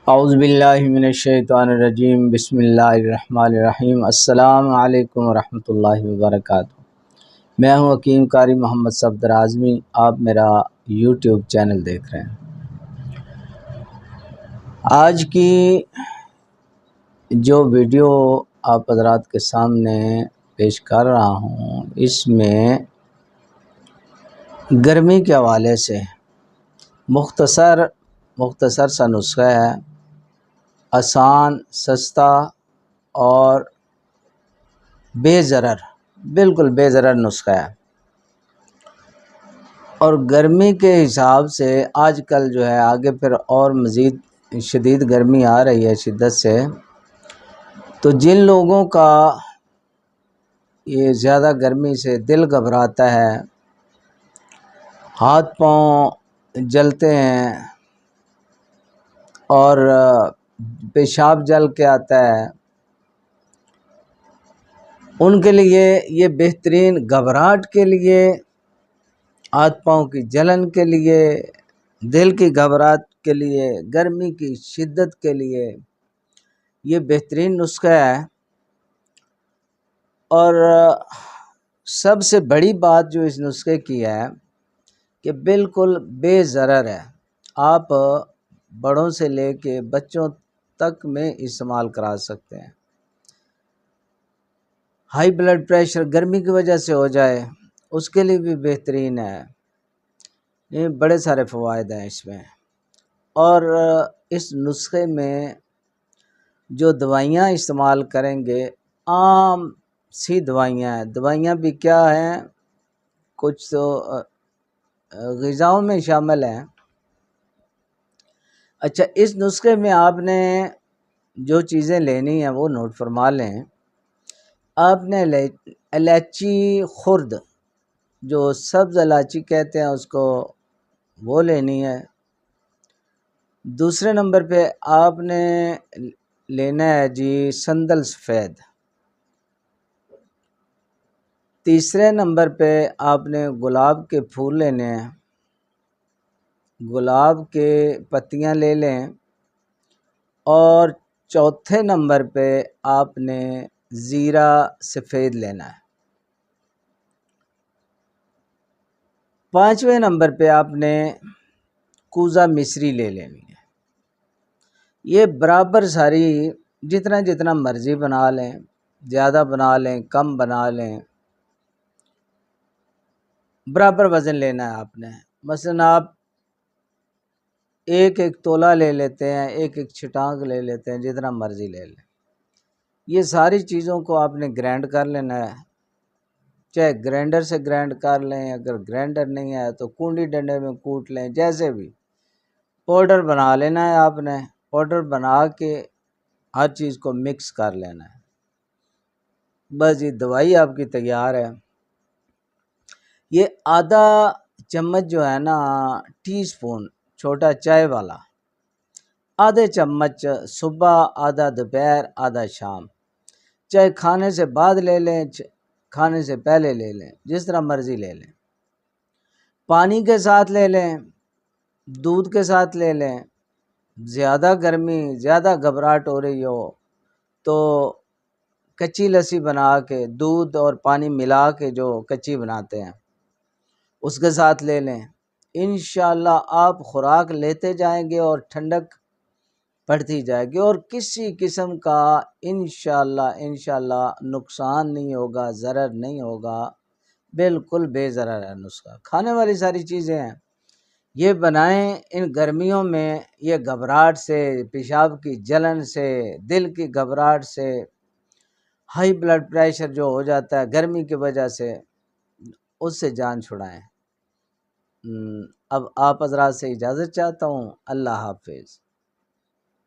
اعوذ باللہ من الشیطان الرجیم، بسم اللہ الرحمن الرحیم۔ السلام علیکم ورحمۃ اللہ وبرکاتہ۔ میں ہوں حکیم قاری محمد صفدر اعظمی، آپ میرا یوٹیوب چینل دیکھ رہے ہیں۔ آج کی جو ویڈیو آپ حضرات کے سامنے پیش کر رہا ہوں، اس میں گرمی کے حوالے سے مختصر سا نسخہ ہے، آسان، سستا اور بے ضرر، بالکل بے ضرر نسخہ ہے۔ اور گرمی کے حساب سے آج کل جو ہے آگے پھر اور مزید شدید گرمی آ رہی ہے شدت سے، تو جن لوگوں کا یہ زیادہ گرمی سے دل گھبراتا ہے، ہاتھ پاؤں جلتے ہیں اور پیشاب جل کے آتا ہے، ان کے لیے یہ بہترین، گھبراہٹ کے لیے، ہاتھ پاؤں کی جلن کے لیے، دل کی گھبراہٹ کے لیے، گرمی کی شدت کے لیے یہ بہترین نسخہ ہے۔ اور سب سے بڑی بات جو اس نسخے کی ہے کہ بالکل بے ضرر ہے، آپ بڑوں سے لے کے بچوں تک میں استعمال کرا سکتے ہیں۔ ہائی بلڈ پریشر گرمی کی وجہ سے ہو جائے اس کے لیے بھی بہترین ہے، یہ بڑے سارے فوائد ہیں اس میں۔ اور اس نسخے میں جو دوائیاں استعمال کریں گے، عام سی دوائیاں ہیں، دوائیاں بھی کیا ہیں، کچھ تو غذاؤں میں شامل ہیں۔ اچھا، اس نسخے میں آپ نے جو چیزیں لینی ہیں وہ نوٹ فرما لیں۔ آپ نے الائچی خرد، جو سبز الائچی کہتے ہیں اس کو، وہ لینی ہے۔ دوسرے نمبر پہ آپ نے لینا ہے جی سندل سفید۔ تیسرے نمبر پہ آپ نے گلاب کے پھول لینے ہیں، گلاب کے پتیاں لے لیں۔ اور چوتھے نمبر پہ آپ نے زیرہ سفید لینا ہے۔ پانچویں نمبر پہ آپ نے کوزہ مصری لے لینی ہے۔ یہ برابر ساری، جتنا مرضی بنا لیں، زیادہ بنا لیں، کم بنا لیں، برابر وزن لینا ہے آپ نے۔ مثلا آپ ایک تولہ لے لیتے ہیں، ایک چھٹانک لے لیتے ہیں، جتنا مرضی لے لیں۔ یہ ساری چیزوں کو آپ نے گرائنڈ کر لینا ہے، چاہے گرائنڈر سے گرائنڈ کر لیں، اگر گرائنڈر نہیں ہے تو کنڈی ڈنڈے میں کوٹ لیں، جیسے بھی پاؤڈر بنا لینا ہے آپ نے۔ پاؤڈر بنا کے ہر چیز کو مکس کر لینا ہے، بس یہ دوائی آپ کی تیار ہے۔ یہ آدھا چمچ جو ہے نا، ٹی سپون چھوٹا چائے والا، آدھے چمچ صبح، آدھا دوپہر، آدھا شام، چاہے کھانے سے بعد لے لیں، کھانے سے پہلے لے لیں، جس طرح مرضی لے لیں۔ پانی کے ساتھ لے لیں، دودھ کے ساتھ لے لیں۔ زیادہ گرمی، زیادہ گھبراہٹ ہو رہی ہو تو کچی لسی بنا کے، دودھ اور پانی ملا کے جو کچی بناتے ہیں اس کے ساتھ لے لیں۔ انشاءاللہ آپ خوراک لیتے جائیں گے اور ٹھنڈک پڑتی جائے گی، اور کسی قسم کا انشاءاللہ نقصان نہیں ہوگا، ضرر نہیں ہوگا، بالکل بے ضرر ہے نسخہ۔ کھانے والی ساری چیزیں ہیں، یہ بنائیں ان گرمیوں میں۔ یہ گھبراہٹ سے، پیشاب کی جلن سے، دل کی گھبراہٹ سے، ہائی بلڈ پریشر جو ہو جاتا ہے گرمی کی وجہ سے، اس سے جان چھڑائیں۔ اب آپ حضرات سے اجازت چاہتا ہوں، اللہ حافظ۔